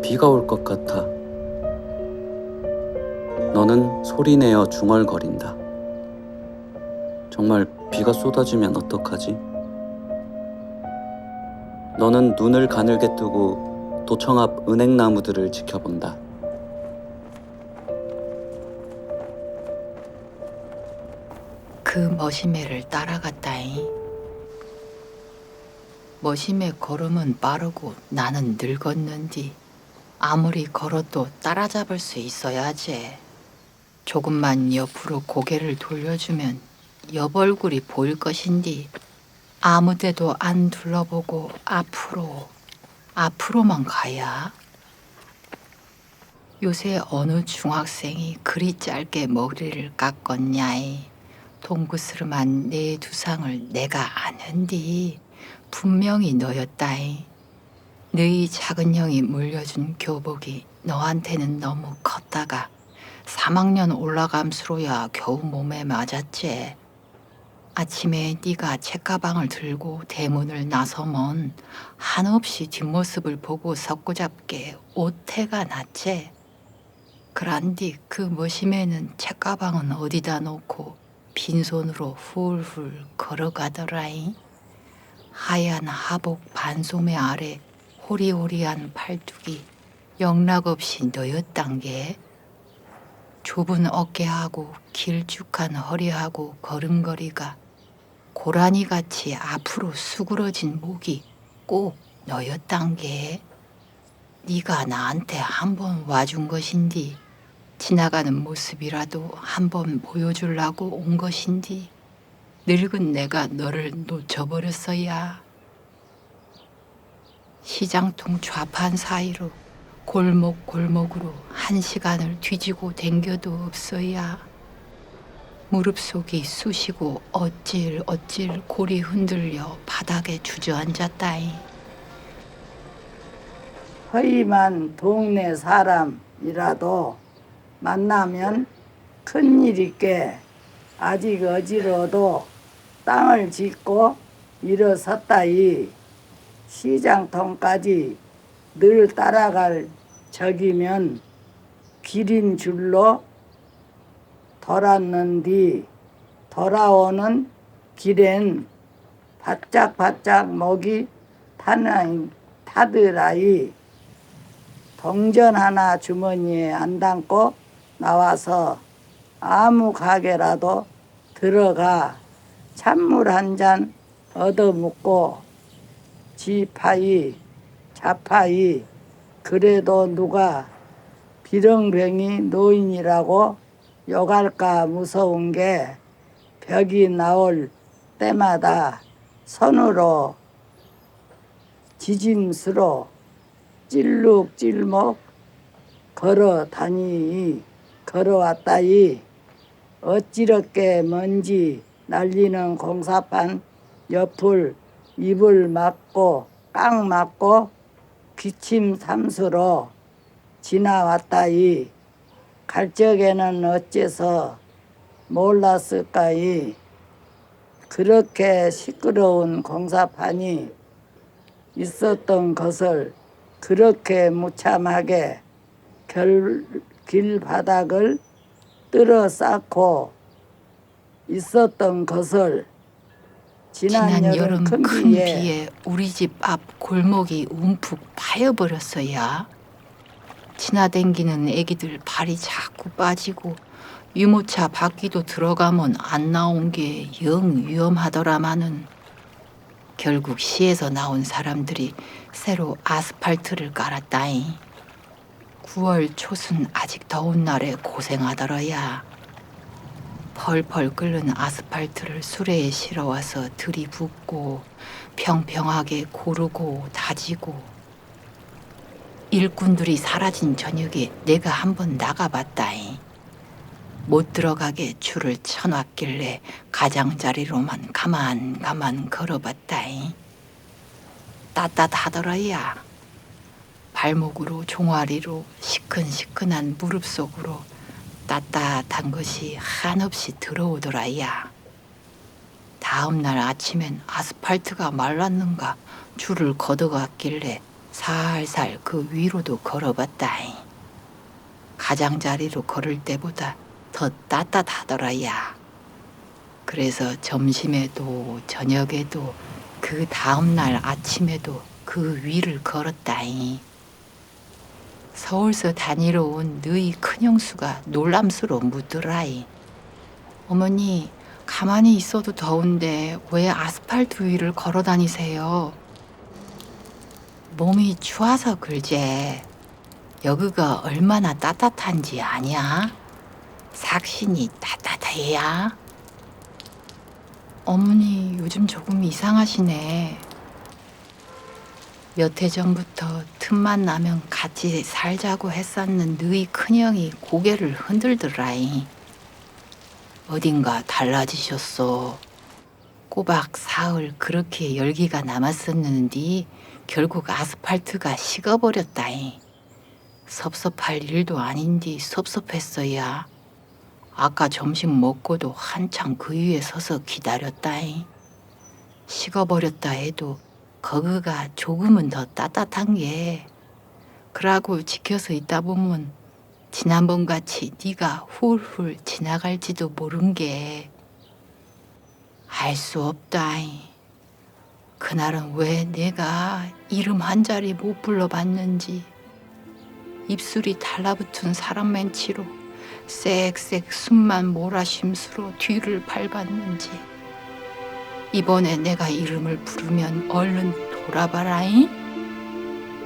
비가 올 것 같아. 너는 소리내어 중얼거린다. 정말 비가 쏟아지면 어떡하지? 너는 눈을 가늘게 뜨고 도청 앞 은행나무들을 지켜본다. 그 머시매를 따라갔다잉. 머시매 걸음은 빠르고 나는 늙었는디 아무리 걸어도 따라잡을 수 있어야지. 조금만 옆으로 고개를 돌려주면 옆 얼굴이 보일 것인디 아무데도 안 둘러보고 앞으로만 가야. 요새 어느 중학생이 그리 짧게 머리를 깎았냐이. 동그스름한 내 두상을 내가 아는디 분명히 너였다잉. 너희 작은 형이 물려준 교복이 너한테는 너무 컸다가 3학년 올라감수로야 겨우 몸에 맞았지. 아침에 네가 책가방을 들고 대문을 나서면 한없이 뒷모습을 보고 섞고잡게 오태가 났지. 그란디 그 머시매는 책가방은 어디다 놓고 빈손으로 훌훌 걸어가더라잉. 하얀 하복 반소매 아래 호리호리한 팔뚝이 영락없이 너였단 게. 좁은 어깨하고 길쭉한 허리하고 걸음걸이가 고라니같이 앞으로 수그러진 목이 꼭 너였단 게. 네가 나한테 한번 와준 것인디 지나가는 모습이라도 한번 보여주려고 온 것인디 늙은 내가 너를 놓쳐버렸어야. 시장통 좌판 사이로 골목골목으로 1시간을 뒤지고 댕겨도 없어야. 무릎 속이 쑤시고 어찔어찔 골이 흔들려 바닥에 주저앉았다잉. 허위만 동네 사람이라도 만나면 큰일 있게 아직 어지러도 땅을 짚고 일어섰다이. 시장통까지 늘 따라갈 적이면 길인 줄로 돌았는디 돌아오는 길엔 바짝바짝 목이 타더라이. 동전 하나 주머니에 안 담고 나와서 아무 가게라도 들어가 찬물 한 잔 얻어먹고 지파이 자파이 그래도 누가 비렁뱅이 노인이라고 욕할까 무서운 게 벽이 나올 때마다 손으로 지짐스로 찔룩찔목 걸어왔다이. 어찌렇게 먼지 날리는 공사판 옆을 입을 막고 깡 막고 기침 삼수로 지나왔다이. 갈 적에는 어째서 몰랐을까이. 그렇게 시끄러운 공사판이 있었던 것을 그렇게 무참하게 길바닥을 뜯어 쌓고 있었던 것을 지난 여름 큰 비에 비에 우리 집 앞 골목이 움푹 파여버렸어야. 지나댕기는 애기들 발이 자꾸 빠지고 유모차 바퀴도 들어가면 안 나온 게 영 위험하더라마는 결국 시에서 나온 사람들이 새로 아스팔트를 깔았다잉. 9월 초순 아직 더운 날에 고생하더라야. 펄펄 끓는 아스팔트를 수레에 실어와서 들이붓고 평평하게 고르고 다지고. 일꾼들이 사라진 저녁에 내가 한번 나가봤다잉. 못 들어가게 줄을 쳐놨길래 가장자리로만 가만 걸어봤다잉. 따뜻하더라야. 발목으로 종아리로 시큰시큰한 무릎 속으로 따뜻한 것이 한없이 들어오더라야. 다음날 아침엔 아스팔트가 말랐는가 줄을 걷어갔길래 살살 그 위로도 걸어봤다잉. 가장자리로 걸을 때보다 더 따뜻하더라야. 그래서 점심에도 저녁에도 그 다음날 아침에도 그 위를 걸었다잉. 서울서 다니러 온 너희 큰형수가 놀람스러워 묻더라잉. 어머니, 가만히 있어도 더운데 왜 아스팔트 위를 걸어 다니세요? 몸이 추워서 그러제. 여기가 얼마나 따뜻한지 아냐? 삭신이 따뜻해야. 어머니 요즘 조금 이상하시네. 몇 해 전부터 틈만 나면 같이 살자고 했었는 너희 큰형이 고개를 흔들더라잉. 어딘가 달라지셨어. 꼬박 사흘 그렇게 열기가 남았었는데 결국 아스팔트가 식어버렸다잉. 섭섭할 일도 아닌데 섭섭했어야. 아까 점심 먹고도 한참 그 위에 서서 기다렸다잉. 식어버렸다 해도 거기가 조금은 더 따뜻한 게. 그러고 지켜서 있다 보면 지난번같이 네가 훌훌 지나갈지도 모른 게. 알 수 없다잉. 그날은 왜 내가 이름 한 자리 못 불러봤는지. 입술이 달라붙은 사람 멘치로 쌕쌕 숨만 몰아쉼수로 뒤를 밟았는지. 이번에 내가 이름을 부르면 얼른 돌아봐라잉.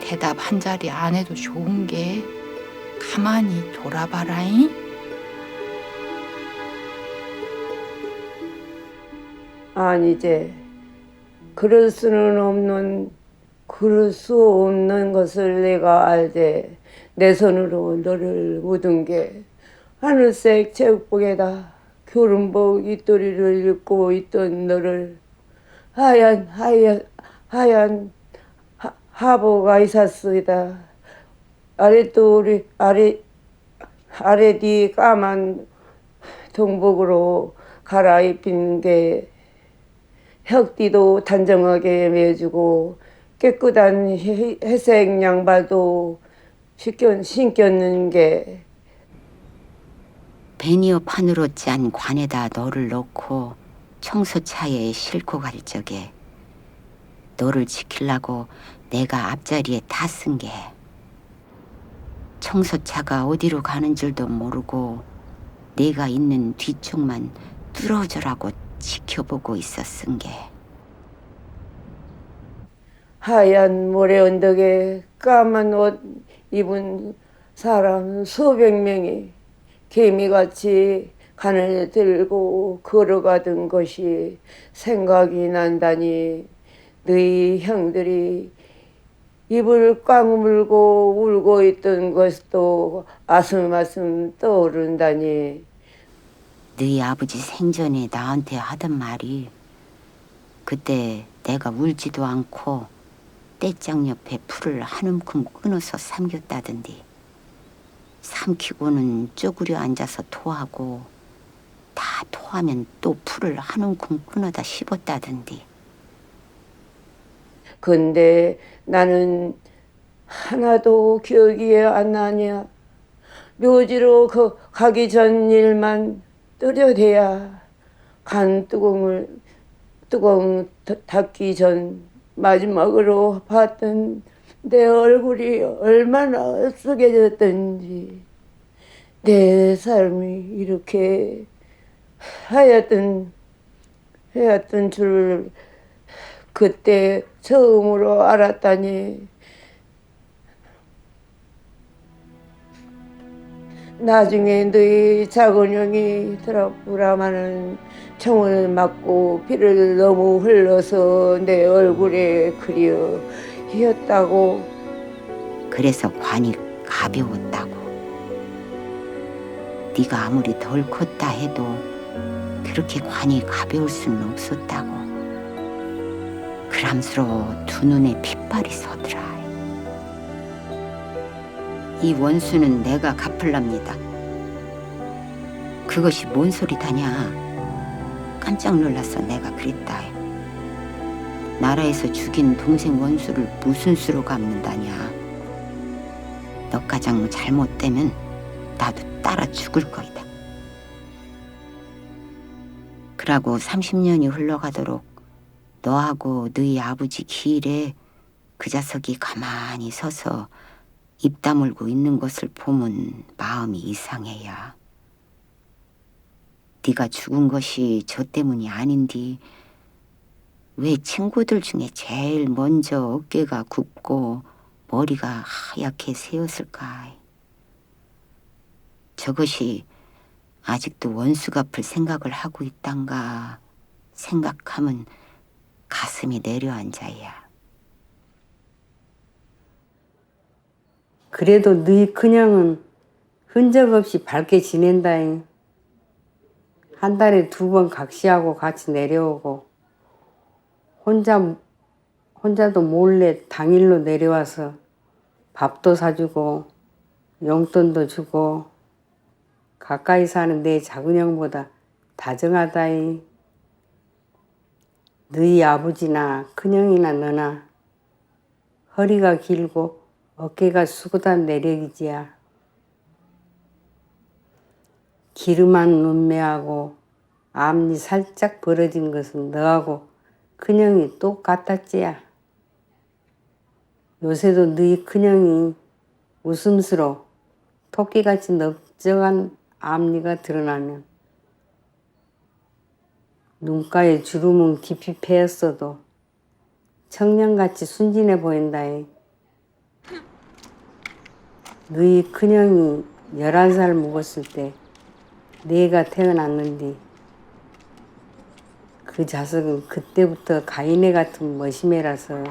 대답 한 자리 안 해도 좋은 게 가만히 돌아봐라잉. 아니제. 그럴 수 없는 것을 내가 알제. 내 손으로 너를 묻은 게 하늘색 체육복에다 교름복 입도리를 입고 있던 너를 하얀 하보가 있었으이다. 아래 까만 동복으로 갈아입힌 게 혁띠도 단정하게 매주고 깨끗한 회색 양발도 신겼는 게. 베니어판으로 짠 관에다 너를 넣고 청소차에 싣고 갈 적에 너를 지키려고 내가 앞자리에 다 쓴 게. 청소차가 어디로 가는 줄도 모르고 내가 있는 뒤쪽만 뚫어져라고 지켜보고 있었은 게. 하얀 모래 언덕에 까만 옷 입은 사람 수백 명이 개미같이 간을 들고 걸어가던 것이 생각이 난다니. 너희 형들이 입을 꽉물고 울고 있던 것도 아슴아슴 떠오른다니. 너희 아버지 생전에 나한테 하던 말이 그때 내가 울지도 않고 떼짱 옆에 풀을 한 움큼 끊어서 삼겼다던데. 삼키고는 쪼그려 앉아서 토하고 다 토하면 또 풀을 한 움큼 끊어다 씹었다던데. 근데 나는 하나도 기억이 안 나냐. 묘지로 가기 전 일만 뚜렷해야. 뚜껑 닫기 전 마지막으로 봤던 내 얼굴이 얼마나 쓰게졌던지. 내 삶이 이렇게 하였던 줄 그때 처음으로 알았다니. 나중에 너희 작은 형이 드라마는 총을 맞고 피를 너무 흘러서 내 얼굴에 그려 휘었다고. 그래서 관이 가벼웠다고. 네가 아무리 덜 컸다 해도 그렇게 관이 가벼울 수는 없었다고. 그람스러워 두 눈에 핏발이 서더라. 이 원수는 내가 갚을랍니다. 그것이 뭔 소리다냐. 깜짝 놀라서 내가 그랬다. 나라에서 죽인 동생 원수를 무슨 수로 갚는다냐. 너 가장 잘못되면 나도 따라 죽을 거이다. 그러고 30년이 흘러가도록 너하고 너희 아버지 길에 그 자석이 가만히 서서 입 다물고 있는 것을 보면 마음이 이상해야. 네가 죽은 것이 저 때문이 아닌디 왜 친구들 중에 제일 먼저 어깨가 굽고 머리가 하얗게 새었을까? 저것이 아직도 원수 갚을 생각을 하고 있단가 생각하면 가슴이 내려앉아야. 그래도 너희 큰형은 흔적 없이 밝게 지낸다잉. 한 달에 2번 각시하고 같이 내려오고 혼자도 몰래 당일로 내려와서 밥도 사주고 용돈도 주고 가까이 사는 내 작은 형보다 다정하다잉. 너희 아버지나 큰형이나 너나 허리가 길고 어깨가 수고단 내력이지야. 기름한 눈매하고 앞니 살짝 벌어진 것은 너하고 큰형이 똑같았지야. 요새도 너희 큰형이 웃음스러 토끼같이 넓적한 앞니가 드러나면 눈가에 주름은 깊이 패였어도 청년같이 순진해 보인다잉. 너희 큰형이 11살 먹었을 때 내가 태어났는데 그 자석은 그때부터 가인애 같은 머시매라서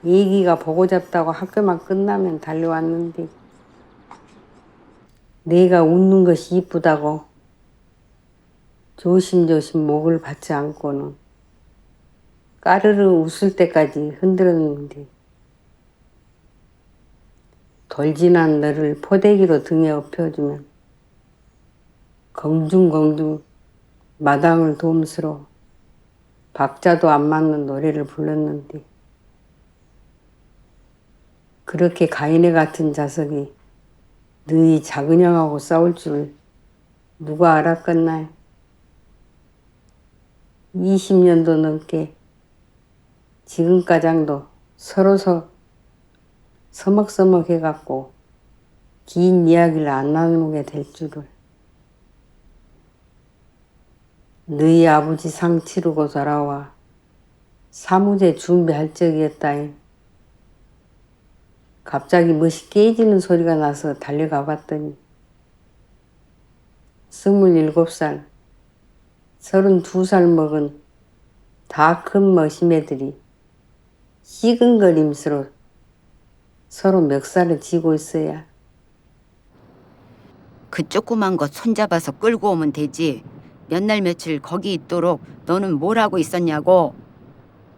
애기가 보고 잡다고 학교만 끝나면 달려왔는데 내가 웃는 것이 이쁘다고 조심조심 목을 받지 않고는 까르르 웃을 때까지 흔들었는데 돌진한 너를 포대기로 등에 업혀주면 공중공중 마당을 도움스러 박자도 안 맞는 노래를 불렀는데 그렇게 가인애 같은 자석이 너희 작은 형하고 싸울 줄 누가 알았겠나요? 20년도 넘게 지금까장도 서로서 서먹서먹 해갖고 긴 이야기를 안 나누게 될 줄을. 너희 아버지 상 치르고 돌아와 사무제 준비할 적이었다잉. 갑자기 멋이 깨지는 소리가 나서 달려가 봤더니 27살, 32살 먹은 다 큰 머시매들이 시근거림스러 서로 멱살을 쥐고 있어야. 그 조그만 것 손잡아서 끌고 오면 되지. 몇 날 며칠 거기 있도록 너는 뭘 하고 있었냐고.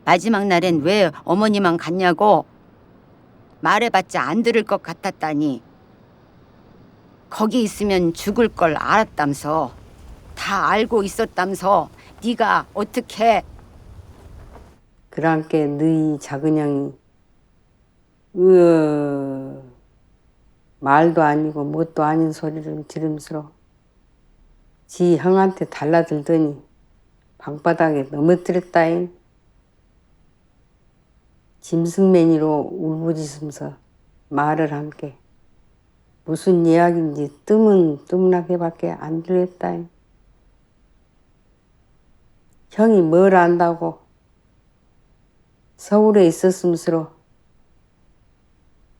마지막 날엔 왜 어머니만 갔냐고. 말해봤자 안 들을 것 같았다니. 거기 있으면 죽을 걸 알았담서. 다 알고 있었담서. 네가 어떻게. 그랑께 너희 작은 형이 말도 아니고 뭣도 아닌 소리를 지름스러 지 형한테 달라들더니 방바닥에 넘어뜨렸다잉. 짐승매니로 울부짖으면서 말을 함께 무슨 이야기인지 뜨문뜨문하게밖에 안 들렸다잉. 형이 뭘 안다고 서울에 있었으면서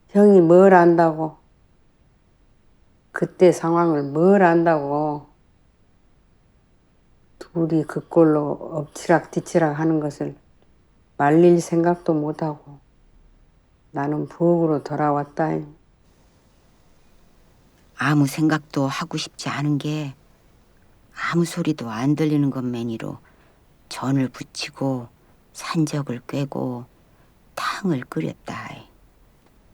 형이 뭘 안다고 그때 상황을 뭘 안다고 둘이 그 꼴로 엎치락뒤치락 하는 것을 말릴 생각도 못하고 나는 부엌으로 돌아왔다잉. 아무 생각도 하고 싶지 않은 게 아무 소리도 안 들리는 것매니로 전을 부치고 산적을 꿰고 탕을 끓였다.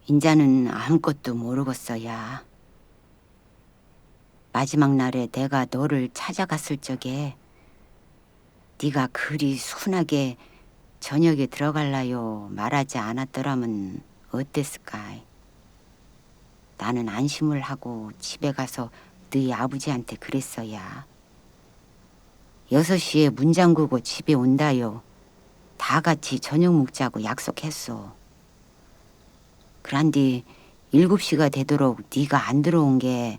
인자는 아무것도 모르겠어야. 마지막 날에 내가 너를 찾아갔을 적에 네가 그리 순하게 저녁에 들어갈라요 말하지 않았더라면 어땠을까? 나는 안심을 하고 집에 가서 너희 아버지한테 그랬어야. 6시에 문 잠그고 집에 온다요. 다 같이 저녁 먹자고 약속했어. 그란디 7시가 되도록 네가 안 들어온 게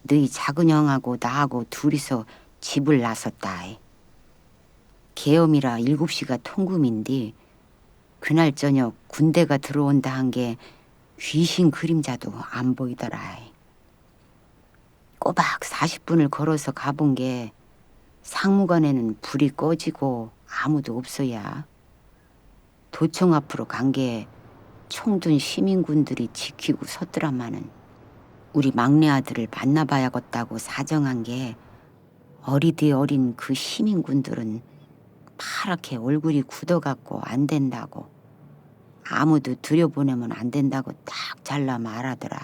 너희 작은 형하고 나하고 둘이서 집을 나섰다. 계엄이라 7시가 통금인데 그날 저녁 군대가 들어온다 한 게 귀신 그림자도 안 보이더라. 꼬박 40분을 걸어서 가본 게 상무관에는 불이 꺼지고 아무도 없어야. 도청 앞으로 간 게 총든 시민군들이 지키고 섰더라마는 우리 막내 아들을 만나봐야겠다고 사정한 게 어리디 어린 그 시민군들은 파랗게 얼굴이 굳어갖고 안 된다고, 아무도 들여보내면 안 된다고 딱 잘라 말하더라.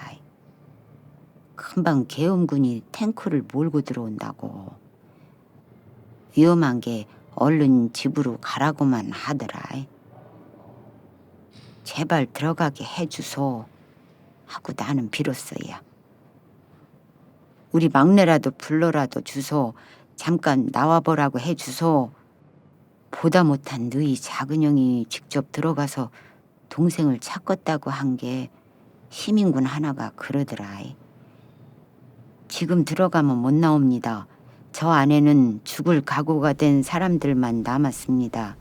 금방 계엄군이 탱크를 몰고 들어온다고. 위험한 게 얼른 집으로 가라고만 하더라. 제발 들어가게 해주소 하고 나는 빌었어야. 우리 막내라도 불러라도 주소, 잠깐 나와보라고 해주소. 보다 못한 너희 작은 형이 직접 들어가서 동생을 찾겠다고 한 게 시민군 하나가 그러더라. 지금 들어가면 못 나옵니다. 저 안에는 죽을 각오가 된 사람들만 남았습니다.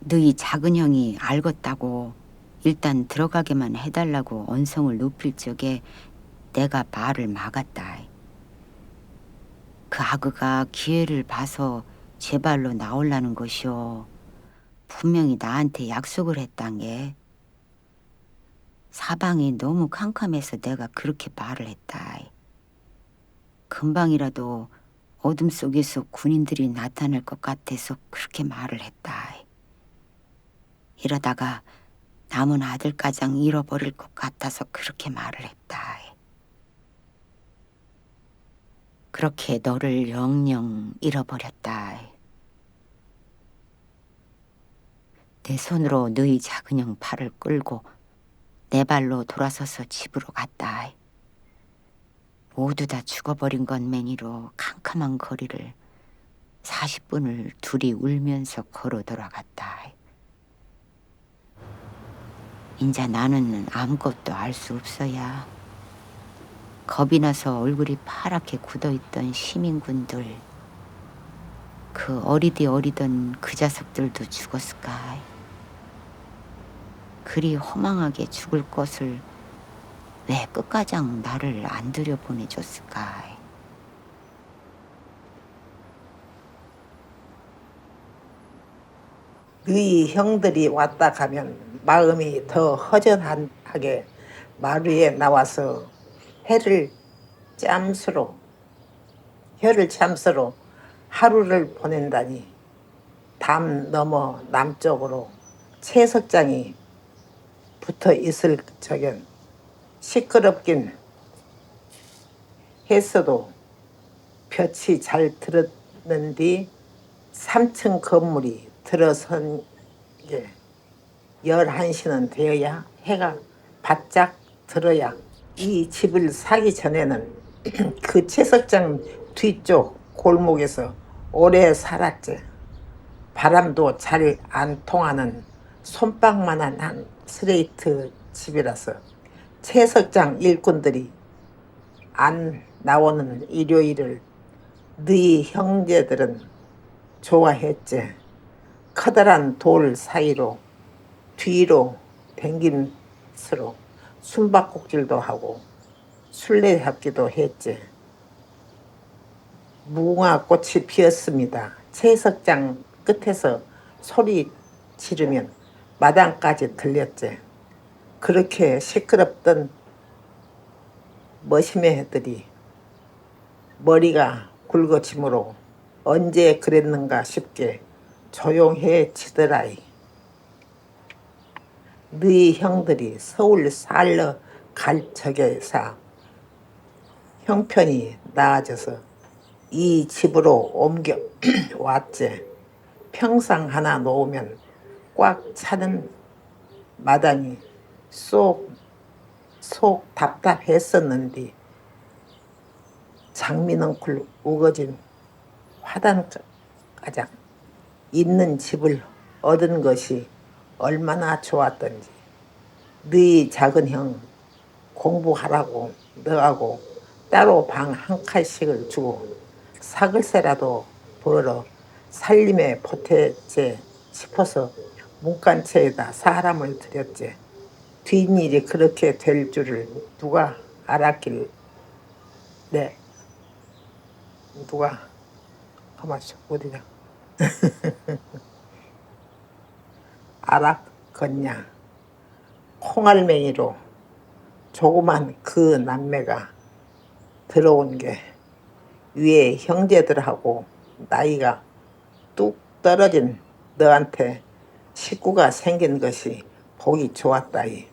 너희 작은 형이 알겠다고 일단 들어가게만 해달라고 언성을 높일 적에 내가 말을 막았다. 그 아그가 기회를 봐서 제 발로 나오려는 것이오. 분명히 나한테 약속을 했단 게. 사방이 너무 캄캄해서 내가 그렇게 말을 했다. 금방이라도 어둠 속에서 군인들이 나타날 것 같아서 그렇게 말을 했다. 이러다가 남은 아들가장 잃어버릴 것 같아서 그렇게 말을 했다. 그렇게 너를 영영 잃어버렸다. 내 손으로 너희 작은 형 팔을 끌고 내 발로 돌아서서 집으로 갔다. 모두 다 죽어버린 것맹이로 캄캄한 거리를 40분을 둘이 울면서 걸어 돌아갔다. 인자 나는 아무것도 알 수 없어야. 겁이 나서 얼굴이 파랗게 굳어있던 시민군들, 그 어리디 어리던 그 자석들도 죽었을까. 그리 허망하게 죽을 것을 왜 끝가장 나를 안 들여보내줬을까. 너희 형들이 왔다 가면 마음이 더 허전하게 마루에 나와서 혀를 참수로 하루를 보낸다니. 담 넘어 남쪽으로 채석장이 붙어 있을 적엔 시끄럽긴 했어도 볕이 잘 들었는디 3층 건물이 들어선 게 11시는 되어야 해가 바짝 들어야. 이 집을 사기 전에는 그 채석장 뒤쪽 골목에서 오래 살았지. 바람도 잘 안 통하는 손방만한 한 스레이트 집이라서 채석장 일꾼들이 안 나오는 일요일을 너희 형제들은 좋아했지. 커다란 돌 사이로 뒤로 댕김스로 숨바꼭질도 하고 술래잡기도 했지. 무궁화꽃이 피었습니다. 채석장 끝에서 소리 지르면 마당까지 들렸지. 그렇게 시끄럽던 머시매들이 머리가 굵어지므로 언제 그랬는가 싶게 조용해지더라이. 너희 형들이 서울 살러 갈 적에서 형편이 나아져서 이 집으로 옮겨 왔지. 평상 하나 놓으면 꽉 차는 마당이 속 답답했었는데 장미넝쿨 우거진 화단가장 있는 집을 얻은 것이 얼마나 좋았던지. 너희 작은 형 공부하라고 너하고 따로 방 한 칸씩을 주고 사글세라도 벌어 살림에 보태제 싶어서 문간체에다 사람을 들였지. 뒷일이 그렇게 될 줄을 누가 알았길래. 누가 가만있어 어디냐 알았겠냐. 콩알맹이로 조그만 그 남매가 들어온 게 위에 형제들하고 나이가 뚝 떨어진 너한테 식구가 생긴 것이 보기 좋았다이.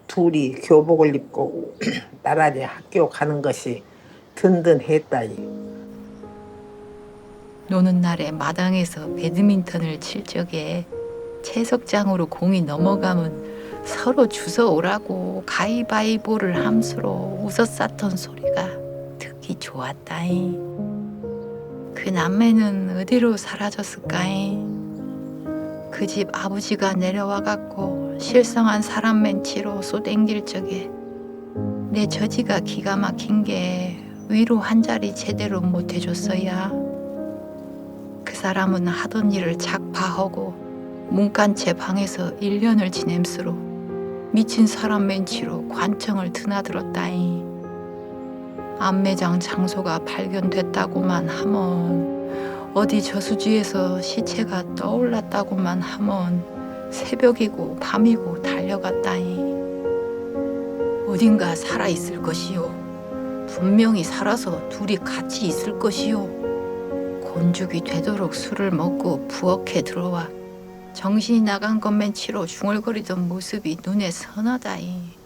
둘이 교복을 입고 나란히 학교 가는 것이 든든했다이. 노는 날에 마당에서 배드민턴을 칠 적에 채석장으로 공이 넘어가면 서로 주워 오라고 가위바위보를 함수로 웃어쌌던 소리가 듣기 좋았다이. 그 남매는 어디로 사라졌을까이. 그 집 아버지가 내려와갖고 실성한 사람 맨치로 쏘댕길 적에 내 저지가 기가 막힌 게 위로 한 자리 제대로 못 해줬어야. 그 사람은 하던 일을 작파하고 문간채 방에서 1년을 지냄수로 미친 사람 맨치로 관청을 드나들었다이. 암매장 장소가 발견됐다고만 하면, 어디 저수지에서 시체가 떠올랐다고만 하면 새벽이고 밤이고 달려갔다이. 어딘가 살아있을 것이요. 분명히 살아서 둘이 같이 있을 것이요. 곤죽이 되도록 술을 먹고 부엌에 들어와 정신이 나간 것맨치로 중얼거리던 모습이 눈에 선하다이.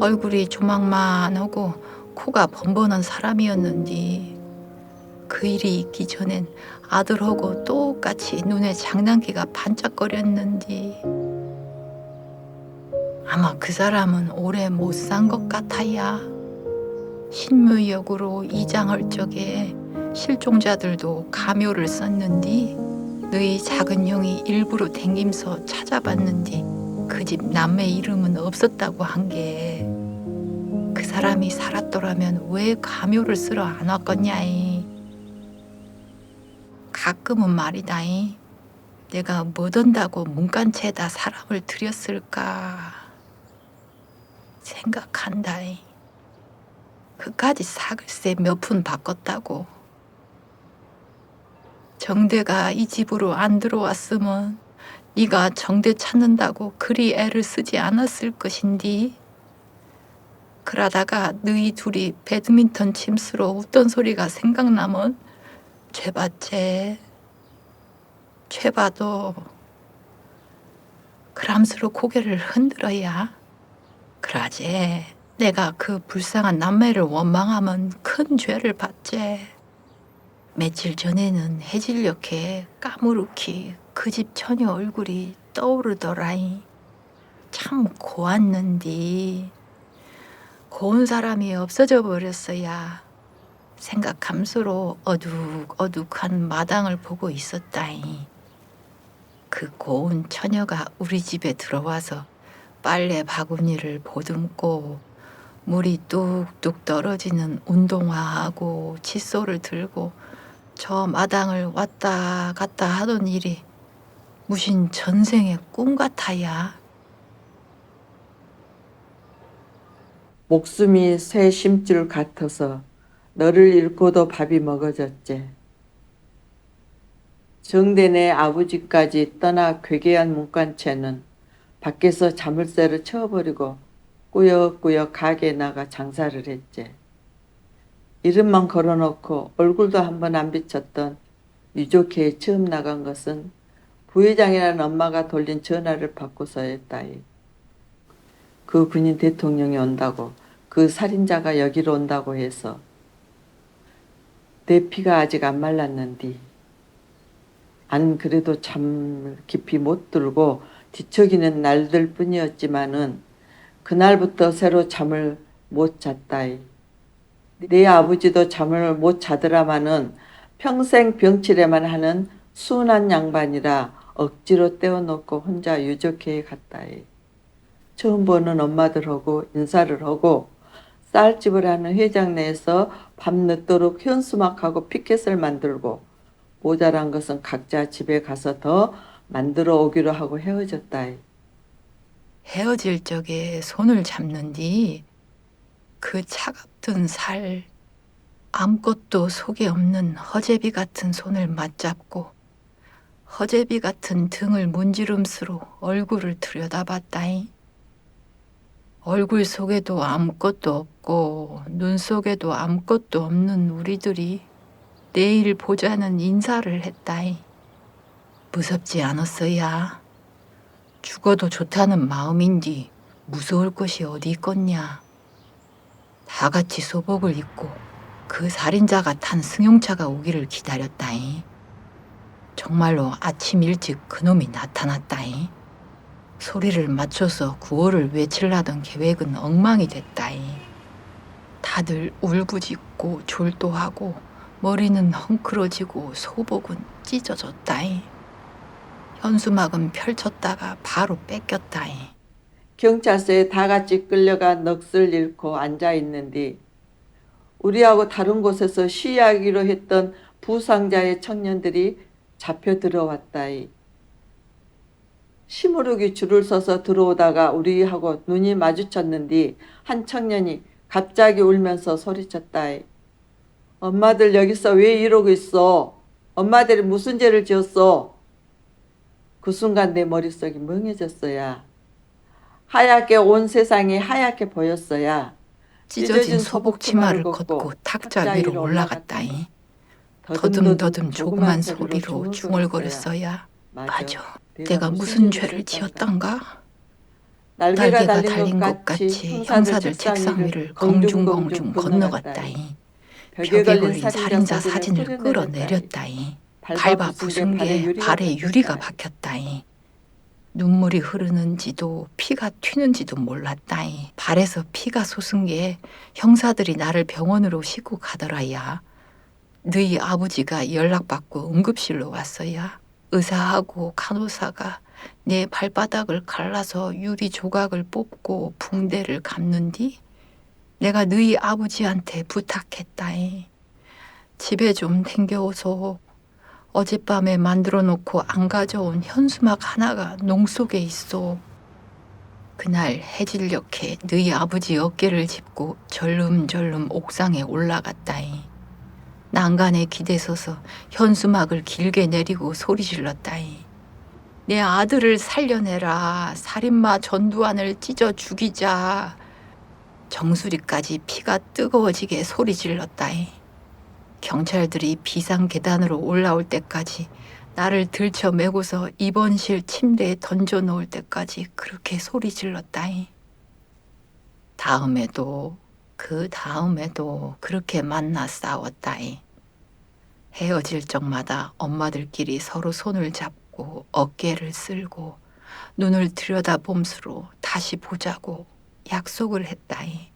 얼굴이 조망만하고 코가 번번한 사람이었는데 그 일이 있기 전엔 아들하고 똑같이 눈에 장난기가 반짝거렸는데 아마 그 사람은 오래 못 산 것 같아야. 신묘역으로 이장할 적에 실종자들도 가묘를 썼는디 너희 작은 형이 일부러 댕김서 찾아봤는디 그 집 남매 이름은 없었다고 한 게, 그 사람이 살았더라면 왜 가묘를 쓰러 안 왔겠냐이. 가끔은 말이다이. 내가 뭐던다고 문간채에다 사람을 들였을까 생각한다이. 그까지 사글세 몇 푼 바꿨다고. 정대가 이 집으로 안 들어왔으면 네가 정대 찾는다고 그리 애를 쓰지 않았을 것인디. 그러다가 너희 둘이 배드민턴 침수로 웃던 소리가 생각나면 죄받제. 죄봐도 그람수로 고개를 흔들어야. 그러제 내가 그 불쌍한 남매를 원망하면 큰 죄를 받제. 며칠 전에는 해질녘에 까무르키 그 집 처녀 얼굴이 떠오르더라이. 참 고왔는디 고운 사람이 없어져 버렸어야. 생각함수로 어둑어둑한 마당을 보고 있었다이. 그 고운 처녀가 우리 집에 들어와서 빨래 바구니를 보듬고 물이 뚝뚝 떨어지는 운동화하고 칫솔을 들고 저 마당을 왔다 갔다 하던 일이 무슨 전생의 꿈 같아야. 목숨이 새 심줄 같아서 너를 잃고도 밥이 먹어졌지. 정대네 아버지까지 떠나 괴괴한 문간채는 밖에서 자물쇠를 채워버리고 꾸역꾸역 가게에 나가 장사를 했지. 이름만 걸어놓고 얼굴도 한번 안 비쳤던 유족회에 처음 나간 것은 부회장이라는 엄마가 돌린 전화를 받고서였다이. 그 군인 대통령이 온다고, 그 살인자가 여기로 온다고 해서 내 피가 아직 안 말랐는디 안 그래도 잠 깊이 못 들고 뒤척이는 날들 뿐이었지만은 그날부터 새로 잠을 못 잤다이. 내 아버지도 잠을 못 자더라마는 평생 병치레만 하는 순한 양반이라 억지로 떼어놓고 혼자 유적회에 갔다이. 처음 보는 엄마들하고 인사를 하고 쌀집을 하는 회장 내에서 밤늦도록 현수막하고 피켓을 만들고 모자란 것은 각자 집에 가서 더 만들어 오기로 하고 헤어졌다이. 헤어질 적에 손을 잡는디 그 차갑던 살, 아무것도 속에 없는 허제비 같은 손을 맞잡고 허제비 같은 등을 문지름수로 얼굴을 들여다봤다이. 얼굴 속에도 아무것도 없고 눈 속에도 아무것도 없는 우리들이 내일 보자는 인사를 했다이. 무섭지 않았어야. 죽어도 좋다는 마음인디 무서울 것이 어디 있겠냐. 다 같이 소복을 입고 그 살인자가 탄 승용차가 오기를 기다렸다이. 정말로 아침 일찍 그놈이 나타났다이. 소리를 맞춰서 구호를 외치려던 계획은 엉망이 됐다이. 다들 울부짖고 졸도하고 머리는 헝클어지고 소복은 찢어졌다이. 현수막은 펼쳤다가 바로 뺏겼다이. 경찰서에 다 같이 끌려가 넋을 잃고 앉아있는디 우리하고 다른 곳에서 시위하기로 했던 부상자의 청년들이 잡혀 들어왔다이. 시무룩이 줄을 서서 들어오다가 우리하고 눈이 마주쳤는디 한 청년이 갑자기 울면서 소리쳤다이. 엄마들 여기서 왜 이러고 있어? 엄마들이 무슨 죄를 지었어? 그 순간 내 머릿속이 멍해졌어야. 하얗게 온 세상이 하얗게 보였어야. 찢어진 소복 치마를 걷고 탁자 위로 올라갔다이. 더듬더듬 조그만 소리로 중얼거렸어야. 맞아. 내가 무슨 죄를 지었던가? 날개가 달린 것 같이 형사들 책상 위를 공중공중 건너갔다이. 벽에 걸린 살인자 사진을 끌어내렸다이. 밟아 부순 게 발에 유리가 박혔다이. 눈물이 흐르는지도 피가 튀는지도 몰랐다이. 발에서 피가 솟은 게 형사들이 나를 병원으로 싣고 가더라야. 너희 아버지가 연락받고 응급실로 왔어야. 의사하고 간호사가 내 발바닥을 갈라서 유리 조각을 뽑고 붕대를 감는 뒤 내가 너희 아버지한테 부탁했다이. 집에 좀 댕겨오소. 어젯밤에 만들어 놓고 안 가져온 현수막 하나가 농 속에 있어. 그날 해질녘에 너희 아버지 어깨를 짚고 절름절름 옥상에 올라갔다이. 난간에 기대서서 현수막을 길게 내리고 소리 질렀다이. 내 아들을 살려내라. 살인마 전두환을 찢어 죽이자. 정수리까지 피가 뜨거워지게 소리 질렀다이. 경찰들이 비상계단으로 올라올 때까지 나를 들쳐매고서 입원실 침대에 던져놓을 때까지 그렇게 소리 질렀다이. 다음에도 그 다음에도 그렇게 만나 싸웠다이. 헤어질 적마다 엄마들끼리 서로 손을 잡고 어깨를 쓸고 눈을 들여다봄수로 다시 보자고 약속을 했다이.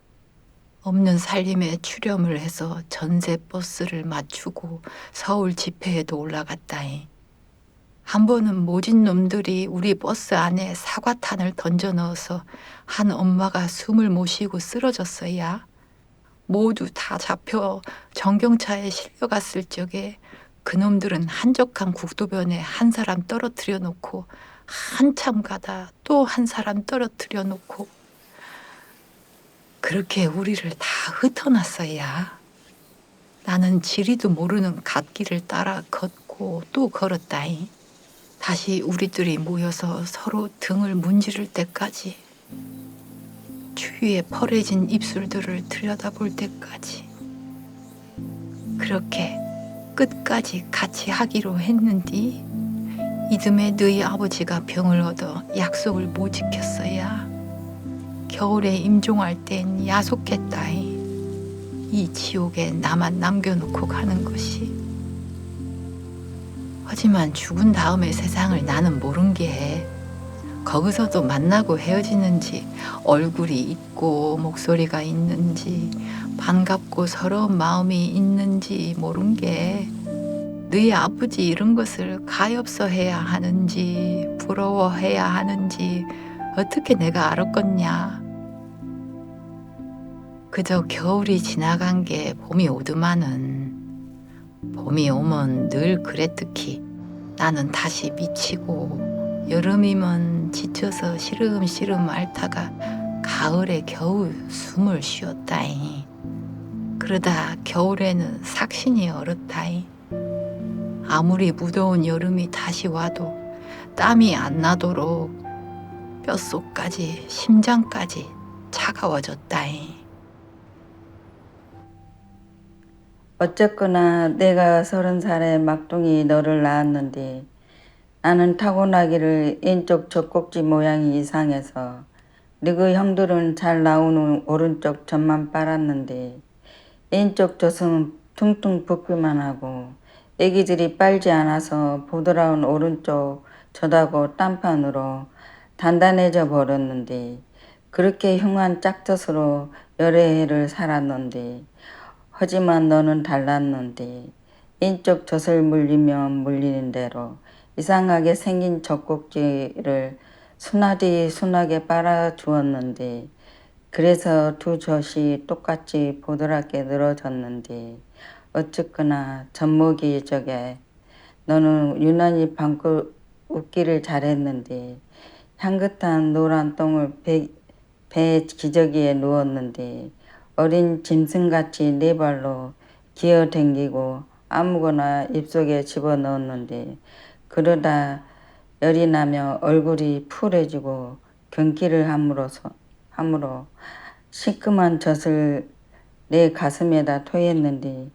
없는 살림에 출염을 해서 전세 버스를 맞추고 서울 집회에도 올라갔다이. 한 번은 모진 놈들이 우리 버스 안에 사과탄을 던져 넣어서 한 엄마가 숨을 못 쉬고 쓰러졌어야. 모두 다 잡혀 정경차에 실려갔을 적에 그놈들은 한적한 국도변에 한 사람 떨어뜨려 놓고 한참 가다 또 한 사람 떨어뜨려 놓고 그렇게 우리를 다 흩어놨어야. 나는 지리도 모르는 갓길을 따라 걷고 또 걸었다이. 다시 우리들이 모여서 서로 등을 문지를 때까지, 추위에 펄해진 입술들을 들여다볼 때까지. 그렇게 끝까지 같이 하기로 했는디 이듬해 너희 아버지가 병을 얻어 약속을 못 지켰어야. 겨울에 임종할 땐 야속했다이. 이 지옥에 나만 남겨놓고 가는 것이. 하지만 죽은 다음의 세상을 나는 모른 게 거기서도 만나고 헤어지는지 얼굴이 있고 목소리가 있는지 반갑고 서러운 마음이 있는지 모른 게 너희 아버지 이런 것을 가엾어해야 하는지 부러워해야 하는지 어떻게 내가 알았겠냐. 그저 겨울이 지나간 게 봄이 오더만은 봄이 오면 늘 그랬듯이 나는 다시 미치고 여름이면 지쳐서 시름시름 앓다가 가을에 겨우 숨을 쉬었다잉. 그러다 겨울에는 삭신이 얼었다잉. 아무리 무더운 여름이 다시 와도 땀이 안 나도록 뼛속까지 심장까지 차가워졌다잉. 어쨌거나 내가 30살에 막둥이 너를 낳았는데 나는 타고나기를 왼쪽 젖꼭지 모양이 이상해서 너희 형들은 잘 나오는 오른쪽 젖만 빨았는데 왼쪽 젖은 퉁퉁 붓기만 하고 애기들이 빨지 않아서 보드라운 오른쪽 젖하고 딴판으로 단단해져 버렸는데 그렇게 흉한 짝젖으로 여러 해를 살았는데 하지만 너는 달랐는데 왼쪽 젖을 물리면 물리는 대로 이상하게 생긴 젖꼭지를 순하게 빨아주었는데 그래서 두 젖이 똑같이 보드랗게 늘어졌는데 어쨌거나 젖먹이 저게 너는 유난히 방긋 웃기를 잘했는데 향긋한 노란 똥을 배 기저귀에 누웠는데 어린 짐승같이 네 발로 기어댕기고 아무거나 입속에 집어넣었는데 그러다 열이 나며 얼굴이 푸래지고 경기를 함으로 시큼한 젖을 내 가슴에다 토했는데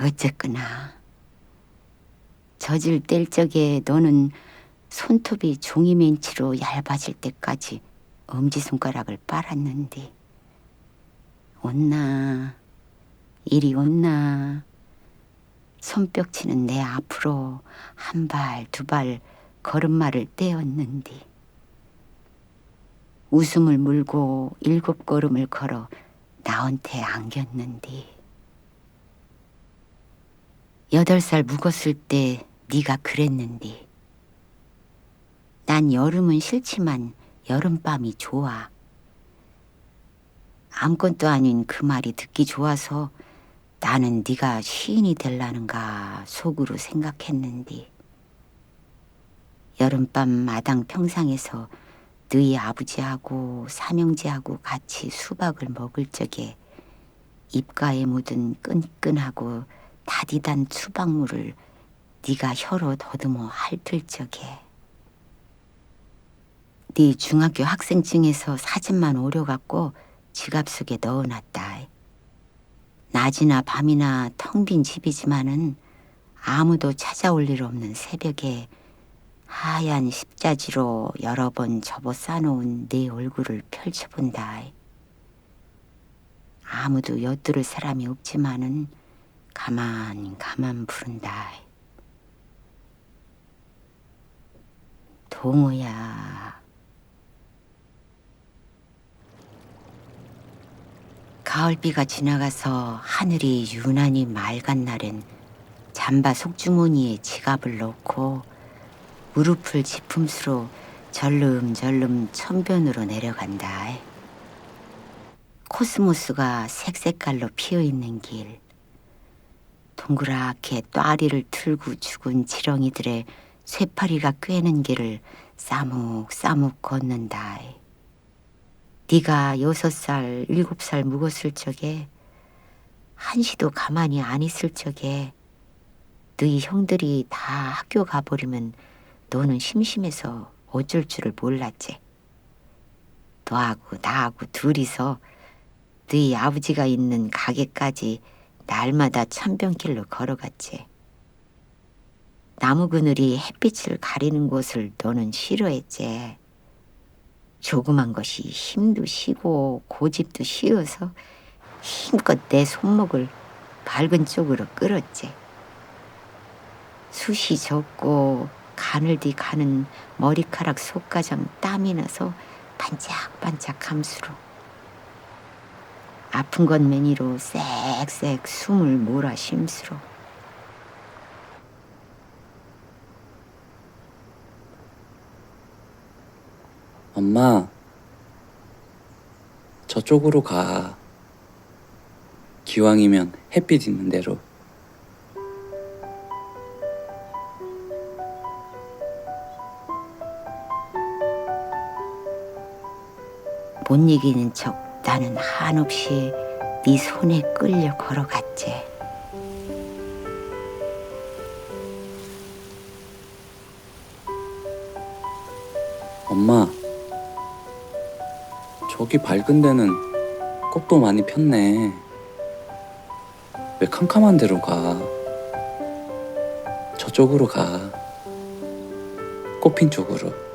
어쨌거나 젖을 뗄 적에 너는 손톱이 종이맨치로 얇아질 때까지 엄지손가락을 빨았는데 온나 이리 온나 손뼉치는 내 앞으로 한 발 두 발 걸음마를 떼었는데 웃음을 물고 7걸음을 걸어 나한테 안겼는데 8살 묵었을 때 네가 그랬는데 난 여름은 싫지만 여름밤이 좋아. 아무것도 아닌 그 말이 듣기 좋아서 나는 네가 시인이 될라는가 속으로 생각했는데 여름밤 마당 평상에서 너희 아버지하고 삼형제하고 같이 수박을 먹을 적에 입가에 묻은 끈끈하고 다디단 수박물을 네가 혀로 더듬어 핥을 적에 네 중학교 학생증에서 사진만 오려갖고 지갑 속에 넣어놨다. 낮이나 밤이나 텅 빈 집이지만은 아무도 찾아올 일 없는 새벽에 하얀 십자지로 여러 번 접어 싸놓은 네 얼굴을 펼쳐본다. 아무도 엿들을 사람이 없지만은 가만 부른다. 동호야. 가을비가 지나가서 하늘이 유난히 맑은 날엔 잠바 속주머니에 지갑을 넣고 무릎을 지품수로 절름절름 천변으로 내려간다. 코스모스가 색색깔로 피어있는 길, 동그랗게 또아리를 틀고 죽은 지렁이들의 쇠파리가 꿰는 길을 싸묵싸묵 걷는다. 네가 6살, 7살 묵었을 적에 한시도 가만히 안 있을 적에 너희 형들이 다 학교 가버리면 너는 심심해서 어쩔 줄을 몰랐지. 너하고 나하고 둘이서 너희 아버지가 있는 가게까지 날마다 천변길로 걸어갔지. 나무 그늘이 햇빛을 가리는 곳을 너는 싫어했지. 조그만 것이 힘도 쉬고 고집도 쉬어서 힘껏 내 손목을 밝은 쪽으로 끌었지. 숱이 좁고 가늘디 가는 머리카락 속가정 땀이 나서 반짝반짝 감수로 아픈 건 매니로 쌕쌕 숨을 몰아 쉼수로 엄마, 저쪽으로 가. 기왕이면 햇빛 있는 데로. 못 이기는 척 나는 한없이 네 손에 끌려 걸어갔지. 엄마, 저기 밝은 데는 꽃도 많이 폈네. 왜 캄캄한 데로 가? 저쪽으로 가. 꽃핀 쪽으로.